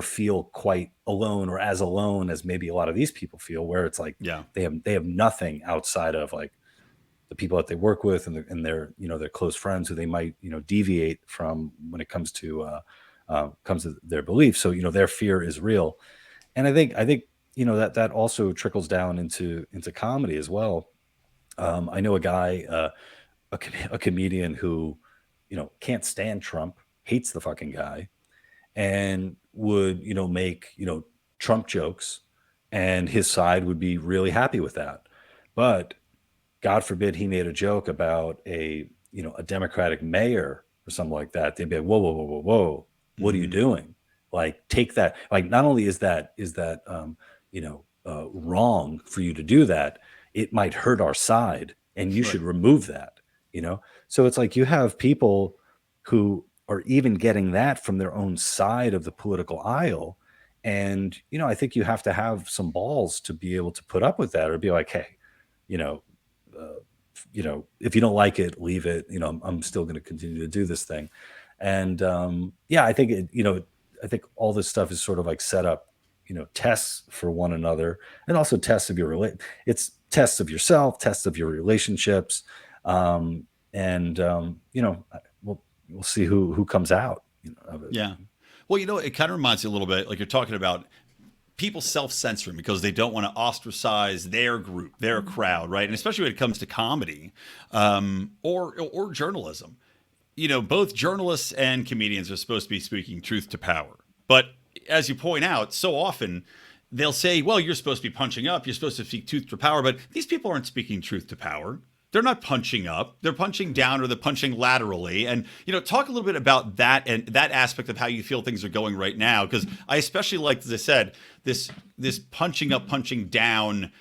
feel quite alone, or as alone as maybe a lot of these people feel, where it's like Yeah. they have nothing outside of like the people that they work with and their close friends who they might deviate from when it comes to their beliefs. So their fear is real, and I think that also trickles down into comedy as well. I know a guy, a comedian who can't stand Trump, hates the fucking guy, and would make Trump jokes, and his side would be really happy with that. But God forbid he made a joke about a Democratic mayor or something like that, they'd be like, whoa, whoa, whoa, whoa, whoa, what are you Hmm. doing? Like, take that. Like, not only is that wrong for you to do that, it might hurt our side, and you Right. should remove that. So it's like you have people who are even getting that from their own side of the political aisle. And I think you have to have some balls to be able to put up with that, or be like, hey, you know, uh, if you don't like it, leave it. I'm still going to continue to do this thing. And yeah, I think I think all this stuff is sort of like set up, tests for one another, and also tests of it's tests of yourself, tests of your relationships, and we'll see who comes out, of it. Yeah. Well, it kind of reminds you a little bit like you're talking about people self-censoring because they don't want to ostracize their group, their crowd, right? And especially when it comes to comedy, or journalism. Both journalists and comedians are supposed to be speaking truth to power. But as you point out, so often they'll say, well, you're supposed to be punching up, you're supposed to speak truth to power, but these people aren't speaking truth to power. They're not punching up, they're punching down, or they're punching laterally. And, talk a little bit about that and that aspect of how you feel things are going right now. Because I especially like, as I said, this punching up, punching down,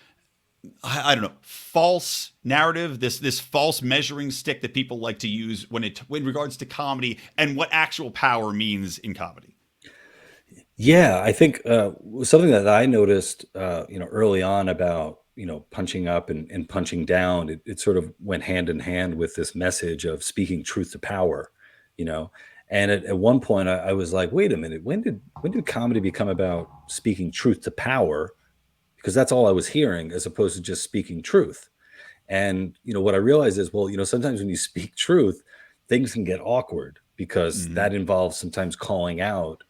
I don't know, false narrative, this false measuring stick that people like to use when regards to comedy and what actual power means in comedy. Yeah, I think something that I noticed, early on about punching up and punching down, it sort of went hand in hand with this message of speaking truth to power, you know. And at one point, I was like, wait a minute, when did comedy become about speaking truth to power? Because that's all I was hearing, as opposed to just speaking truth. And what I realized is, well, sometimes when you speak truth, things can get awkward, because Hmm. that involves sometimes calling out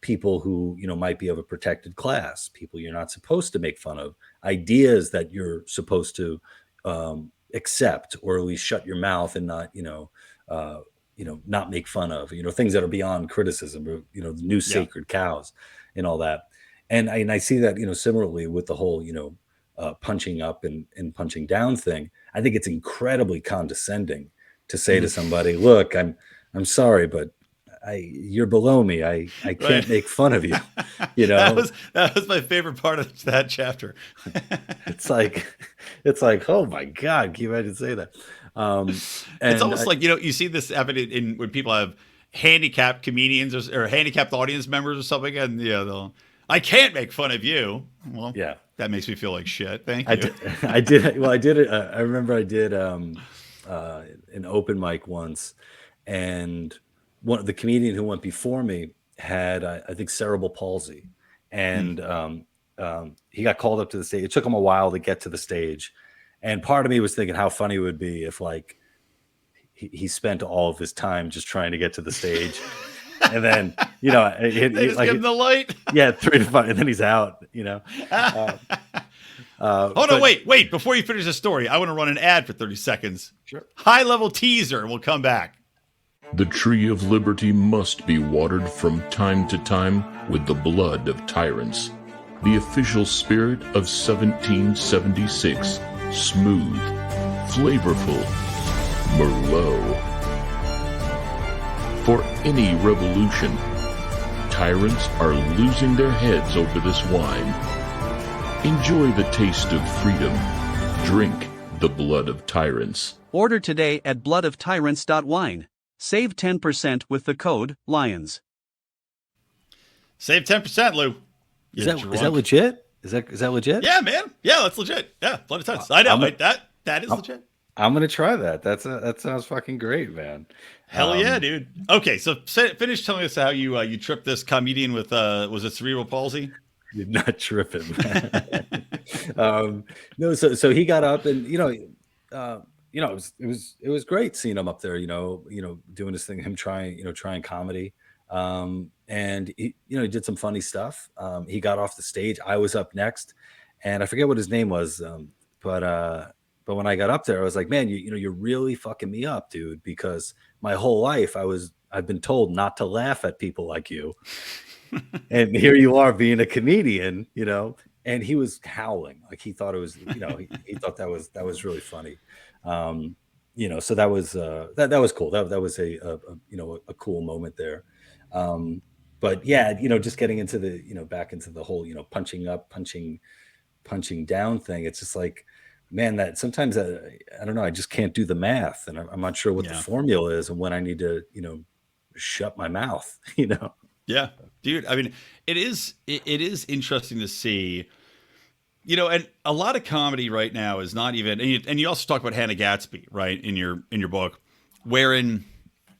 people who might be of a protected class, people you're not supposed to make fun of, ideas that you're supposed to accept, or at least shut your mouth and not not make fun of, things that are beyond criticism, or the new Yeah. sacred cows and all that. And I see that similarly with the whole punching up and punching down thing. I think it's incredibly condescending to say to somebody, look, I'm sorry, but you're below me. I Right. can't make fun of you. You that know, was that was my favorite part of that chapter. it's like, it's like, oh my God, can you imagine say that? It's And almost like, you see this happen in when people have handicapped comedians or handicapped audience members or something, and I can't make fun of you. Well, yeah, that makes me feel like shit. Thank I you. did. I did. Well, I did it. I remember I did an open mic once, and the comedian who went before me had, I think, cerebral palsy, and he got called up to the stage. It took him a while to get to the stage, and part of me was thinking how funny it would be if like he spent all of his time just trying to get to the stage, and then They just give him the light. yeah, 3 to 5, and then he's out. Hold on, wait. Before you finish the story, I want to run an ad for 30 seconds. Sure. High-level teaser, and we'll come back. The tree of liberty must be watered from time to time with the blood of tyrants. The official spirit of 1776, smooth, flavorful, Merlot. For any revolution, tyrants are losing their heads over this wine. Enjoy the taste of freedom. Drink the blood of tyrants. Order today at bloodoftyrants.wine. Save 10% with the code LIONS. Save 10%, Lou. Is that legit? Is that legit? Yeah, man. Yeah, that's legit. Yeah, blood of tyrants. I know. That is legit. I'm gonna try that. That sounds fucking great, man. Hell yeah, dude. Okay, so finish telling us how you tripped this comedian with was it cerebral palsy? Did not trip him. No, so he got up, and it was great seeing him up there, doing his thing, him trying comedy. And he did some funny stuff. He got off the stage. I was up next, and I forget what his name was. But when I got up there, I was like, man, you're really fucking me up, dude, because my whole life I've been told not to laugh at people like you. And here you are being a comedian, and he was howling. Like he thought it was, he thought that was really funny. So that was that was cool. That was a cool moment there. But yeah, just getting into the, back into the whole, punching up, punching down thing. It's just like, man, that sometimes I don't know. I just can't do the math, and I'm not sure what the formula is and when I need to, shut my mouth, Yeah, dude. I mean, it is interesting to see, and a lot of comedy right now is not even, and you also talk about Hannah Gatsby, right, in your book, wherein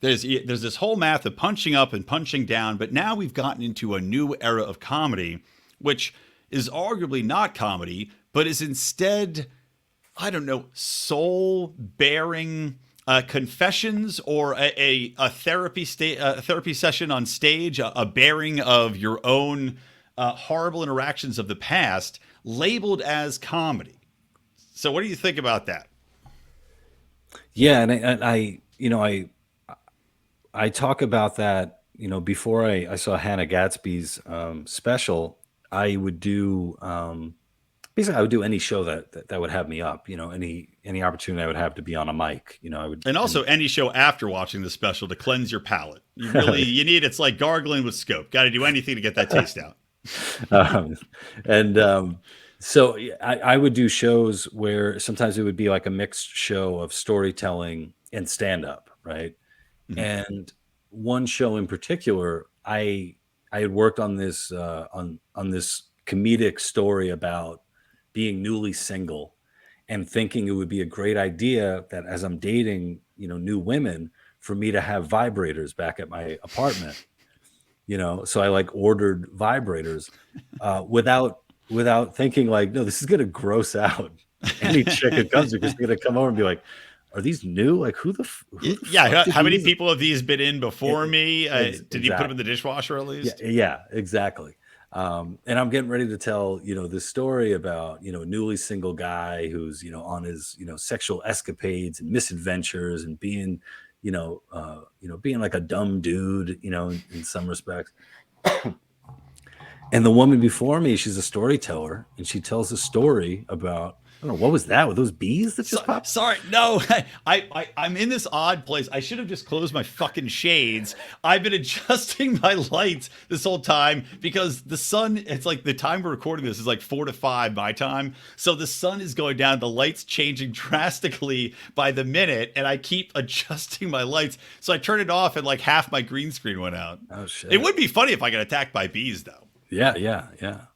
there's this whole math of punching up and punching down, but now we've gotten into a new era of comedy, which is arguably not comedy, but is instead, I don't know, soul-bearing confessions, or a therapy session on stage, a bearing of your own horrible interactions of the past, labeled as comedy. So, what do you think about that? Yeah, and I talk about that. Before I saw Hannah Gatsby's special, I would do. Basically, I would do any show that would have me up, any opportunity I would have to be on a mic, I would. And also any show after watching the special to cleanse your palate. You really, it's like gargling with scope. Got to do anything to get that taste out. So I would do shows where sometimes it would be like a mixed show of storytelling and stand-up, right? Mm-hmm. And one show in particular, I had worked on this on this comedic story about being newly single and thinking it would be a great idea that as I'm dating, new women, for me to have vibrators back at my apartment, so I like ordered vibrators without thinking like, no, this is going to gross out any chick who comes because they're going to come over and be like, are these new? Like who the fuck how many people have these been in before me? Did you put them in the dishwasher at least? Yeah, exactly. And I'm getting ready to tell, this story about, a newly single guy who's, on his, sexual escapades and misadventures and being, being like a dumb dude, in some respects. And the woman before me, she's a storyteller, and she tells a story about I don't know, what was that with those bees that just popped? Sorry, no, I'm in this odd place. I should have just closed my fucking shades. I've been adjusting my lights this whole time because the sun, it's like the time we're recording this is like 4 to 5 my time. So the sun is going down, the lights changing drastically by the minute, and I keep adjusting my lights. So I turned it off and like half my green screen went out. Oh shit. It would be funny if I got attacked by bees though. Yeah.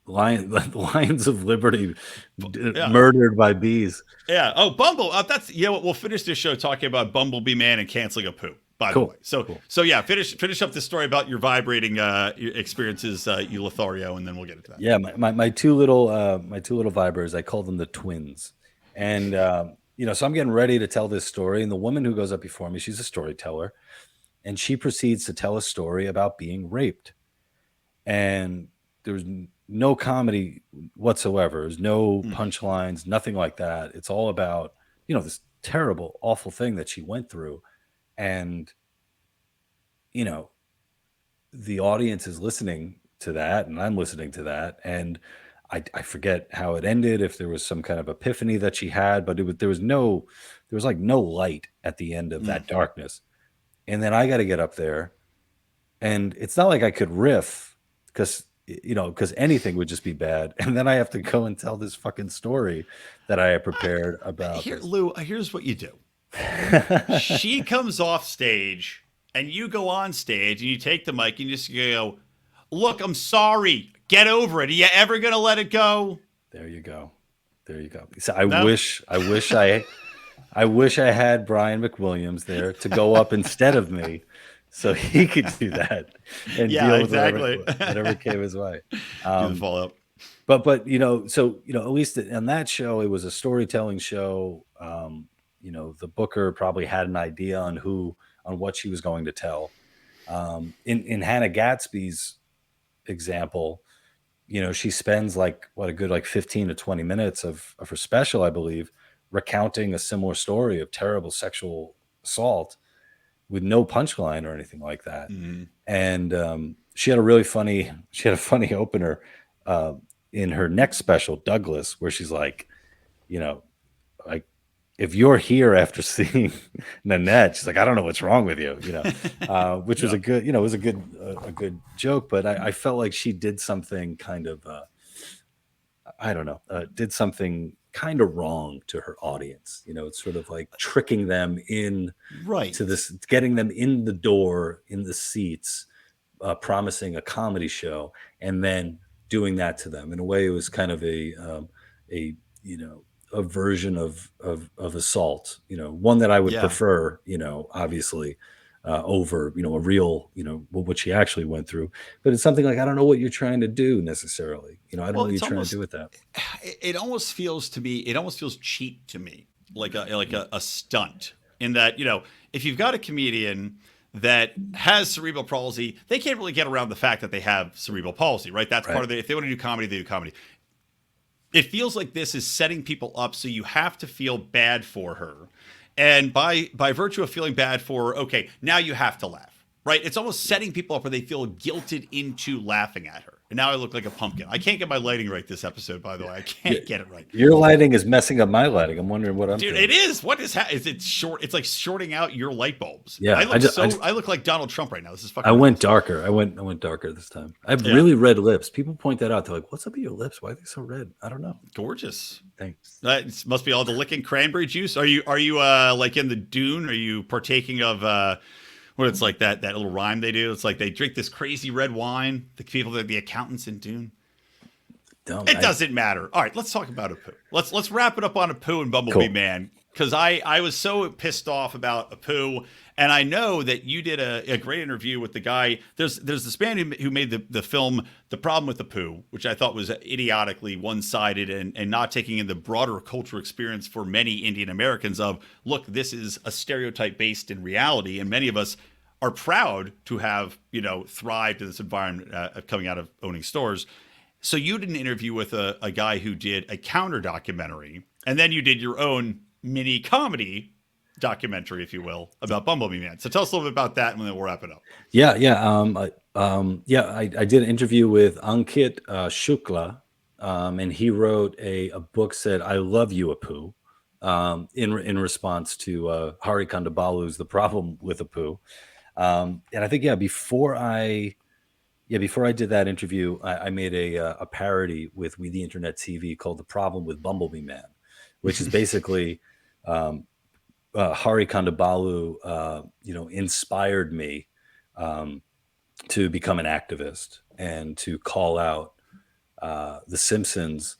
Lions of Liberty Yeah. murdered by bees. Yeah. Oh, Bumble. That's We'll finish this show talking about Bumblebee Man and canceling a poo. By the way, so yeah, finish up this story about your vibrating your experiences, you Lothario, and then we'll get into that. Yeah, my two little vibers, I call them the twins, and so I'm getting ready to tell this story, and the woman who goes up before me, she's a storyteller, and she proceeds to tell a story about being raped, and there's no comedy whatsoever. There's no punchlines, nothing like that. It's all about, this terrible, awful thing that she went through. And, the audience is listening to that, and I'm listening to that. And I forget how it ended, if there was some kind of epiphany that she had, but there was like no light at the end of that darkness. And then I got to get up there, and it's not like I could riff because anything would just be bad. And then I have to go and tell this fucking story that I have prepared about. Lou, here's what you do. She comes off stage and you go on stage and you take the mic and you just go, look, I'm sorry. Get over it. Are you ever going to let it go? There you go. So I wish I had Brian McWilliams there to go up instead of me, so he could do that and deal with whatever came his way. Follow up. But at least on that show, it was a storytelling show. The booker probably had an idea on what she was going to tell. In Hannah Gatsby's example, she spends a good 15 to 20 minutes of her special, I believe, recounting a similar story of terrible sexual assault with no punchline or anything like that. Mm-hmm. And she had a funny opener in her next special, Douglas, where she's like, if you're here after seeing Nanette, she's like, I don't know what's wrong with you, which was a good joke. But I felt like she did something kind of, did something kind of wrong to her audience. It's sort of like tricking them in to this, getting them in the door, in the seats, promising a comedy show, and then doing that to them. In a way, it was kind of a version of assault, one that I would prefer, obviously, over, a real, what she actually went through. But it's something like, I don't know what you're trying to do necessarily. I don't know what you're trying to do with that. It almost feels cheap to me, like a stunt, in that, if you've got a comedian that has cerebral palsy, they can't really get around the fact that they have cerebral palsy, right? That's part of it. If they want to do comedy, they do comedy. It feels like this is setting people up, so you have to feel bad for her. And by virtue of feeling bad for her, okay, now you have to laugh, right? It's almost setting people up where they feel guilted into laughing at her. And now I look like a pumpkin. I can't get my lighting right this episode, by the way. I can't get it right. Your lighting is messing up my lighting. I'm wondering what I'm doing. Dude, it is. What is is it short? It's like shorting out your light bulbs. Yeah. I look like Donald Trump right now. This is fucking. I went darker. I went darker this time. I have really red lips. People point that out. They're like, "What's up with your lips? Why are they so red?" I don't know. Gorgeous. Thanks. That must be all the licking cranberry juice. Are you like in the Dune? Are you partaking of what it's like that little rhyme they do? It's like they drink this crazy red wine. The people, the accountants in Dune. It doesn't matter. All right, let's talk about a poo. Let's wrap it up on a poo and Bumblebee Man, because I was so pissed off about a poo, and I know that you did a great interview with the guy. There's this man who made the film The Problem with the Poo, which I thought was idiotically one-sided and not taking in the broader cultural experience for many Indian Americans of, look, this is a stereotype based in reality, and many of us are proud to have thrived in this environment coming out of owning stores. So you did an interview with a guy who did a counter documentary, and then you did your own mini comedy documentary, if you will, about Bumblebee Man. So tell us a little bit about that, and then we'll wrap it up. I did an interview with Ankit Shukla, and he wrote a book said, "I love you, Apu," in response to Hari Kondabolu's "The Problem with Apu." And I think before I did that interview, I made a parody with We the Internet TV called "The Problem with Bumblebee Man," which is basically Hari Kondabolu, inspired me to become an activist and to call out The Simpsons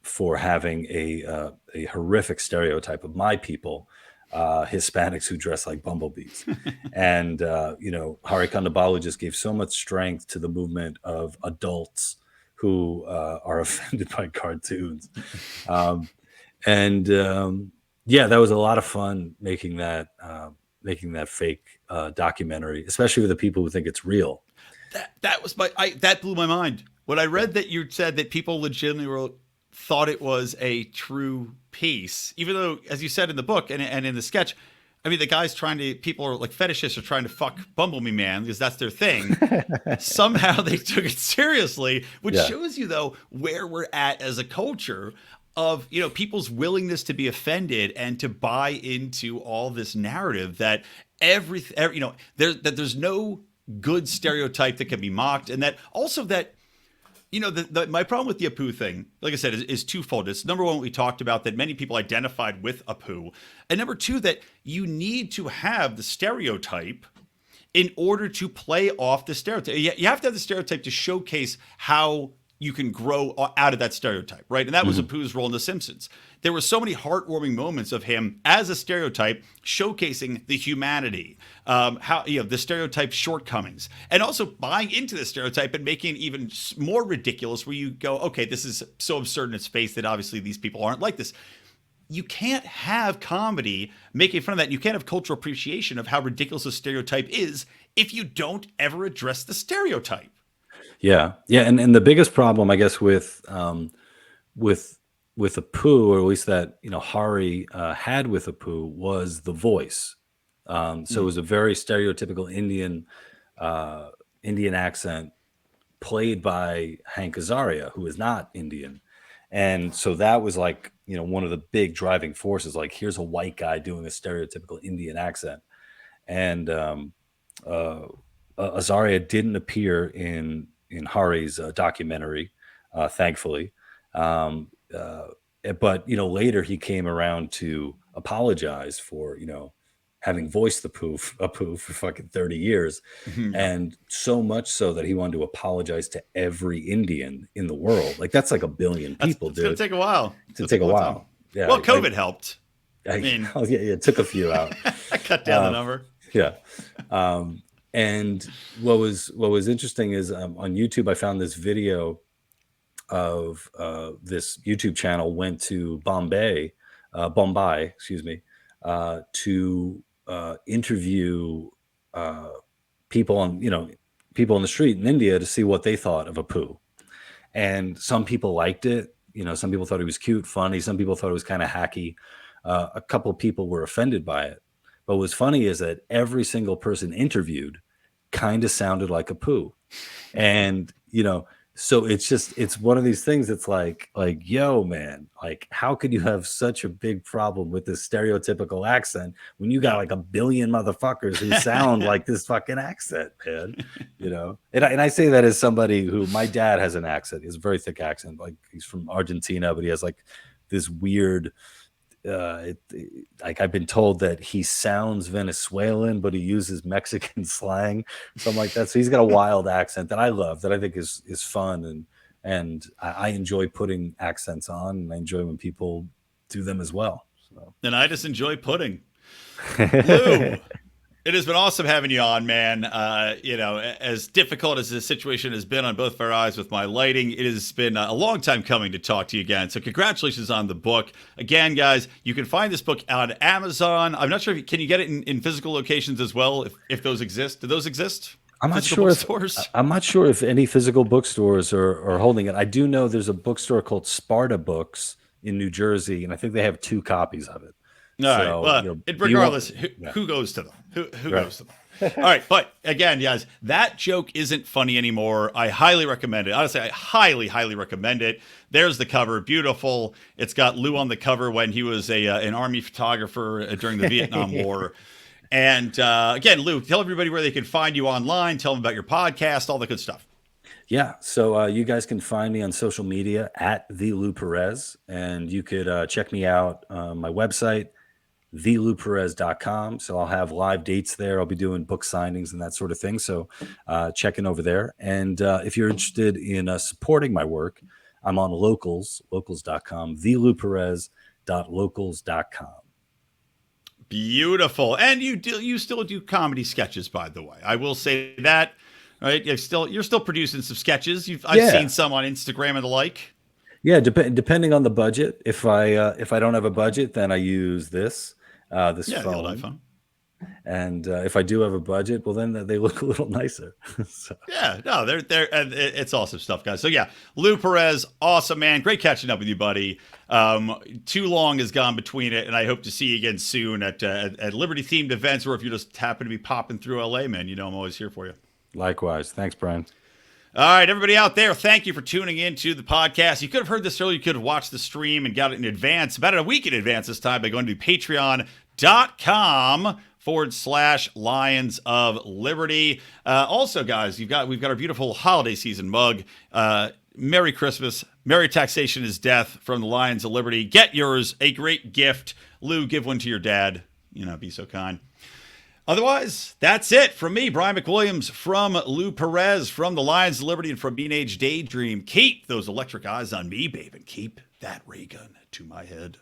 for having a horrific stereotype of my people, Hispanics who dress like bumblebees. And, Hari Kondabolu just gave so much strength to the movement of adults who are offended by cartoons. That was a lot of fun making that fake documentary, especially with the people who think it's real. That blew my mind when I read that you said that people legitimately thought it was a true piece, even though, as you said in the book and in the sketch, I mean, the guys people are like fetishists are trying to fuck Bumblebee Man because that's their thing. Somehow they took it seriously, which shows you though where we're at as a culture of, people's willingness to be offended and to buy into all this narrative that there's no good stereotype that can be mocked, and that also that my problem with the Apu thing, like I said, is twofold. It's number one, we talked about that many people identified with Apu, and number two, that you need to have the stereotype in order to play off the stereotype. You have to have the stereotype to showcase how you can grow out of that stereotype, right? And that was Apu's role in The Simpsons. There were so many heartwarming moments of him as a stereotype showcasing the humanity, how the stereotype shortcomings, and also buying into the stereotype and making it even more ridiculous, where you go, okay, this is so absurd in its face that obviously these people aren't like this. You can't have comedy making fun of that. And you can't have cultural appreciation of how ridiculous a stereotype is if you don't ever address the stereotype. Yeah. And the biggest problem, I guess, with Apu, or at least that Hari had with Apu, was the voice. So it was a very stereotypical Indian accent played by Hank Azaria, who is not Indian. And so that was like, one of the big driving forces, like, here's a white guy doing a stereotypical Indian accent. And Azaria didn't appear in Hari's documentary, thankfully. But later he came around to apologize for having voiced Apu for fucking 30 years, and so much so that he wanted to apologize to every Indian in the world. Like, that's like a billion people, dude. It's gonna take a while. Take a while. Yeah. Well, COVID helped. It took a few out. I cut down the number. Yeah. And what was interesting is on YouTube, I found this video of this YouTube channel went to Bombay, excuse me, to interview people on the street in India to see what they thought of Apu. And some people liked it. Some people thought it was cute, funny. Some people thought it was kind of hacky. A couple of people were offended by it. But what's funny is that every single person interviewed kind of sounded like Apu. And, so it's one of these things. It's like, yo, man, like, how could you have such a big problem with this stereotypical accent when you got like a billion motherfuckers who sound like this fucking accent, man? And I say that as somebody who, my dad has an accent. He has a very thick accent. Like, he's from Argentina, but he has like this weird, like, I've been told that he sounds Venezuelan, but he uses Mexican slang, something like that. So he's got a wild accent that I love, that I think is fun, and I enjoy putting accents on, and I enjoy when people do them as well. So. And I just enjoy pudding. Lou, it has been awesome having you on, man. As difficult as this situation has been on both of our eyes with my lighting, it has been a long time coming to talk to you again. So congratulations on the book. Again, guys, you can find this book on Amazon. I'm not sure can you get it in physical locations as well, if those exist? Do those exist? I'm not sure if any physical bookstores are holding it. I do know there's a bookstore called Sparta Books in New Jersey, and I think they have 2 copies of it. All right. Well, regardless, who goes to them? Who goes to them? All right, but again, guys, that joke isn't funny anymore. I highly recommend it. Honestly, I highly, highly recommend it. There's the cover, beautiful. It's got Lou on the cover when he was an army photographer during the Vietnam War. And again, Lou, tell everybody where they can find you online. Tell them about your podcast, all the good stuff. Yeah, so you guys can find me on social media at the Lou Perez, and you could check me out on my website, thelouperez.com. So I'll have live dates there. I'll be doing book signings and that sort of thing. So check in over there. And if you're interested in supporting my work, I'm on locals.com, thelouperez.locals.com. Beautiful. And you still do comedy sketches, by the way. I will say that, right? You're still producing some sketches. I've seen some on Instagram and the like. Yeah, depending on the budget. If I don't have a budget, then I use this phone. The old iPhone. And if I do have a budget, well, then they look a little nicer. So. Yeah, no, they're and it's awesome stuff, guys. So yeah, Lou Perez, awesome man, great catching up with you, buddy. Too long has gone between it, and I hope to see you again soon at Liberty themed events, or if you just happen to be popping through LA, man. You know I'm always here for you. Likewise, thanks, Brian. All right, everybody out there, thank you for tuning in to the podcast. You could have heard this earlier. You could have watched the stream and got it in advance, about a week in advance this time, by going to patreon.com/Lions of Liberty. Also, guys, we've got our beautiful holiday season mug. Merry Christmas. Merry taxation is death from the Lions of Liberty. Get yours. A great gift. Lou, give one to your dad. Be so kind. Otherwise, that's it from me, Brian McWilliams, from Lou Perez, from the Lions of Liberty, and from Bean Age Daydream. Keep those electric eyes on me, babe, and keep that ray gun to my head.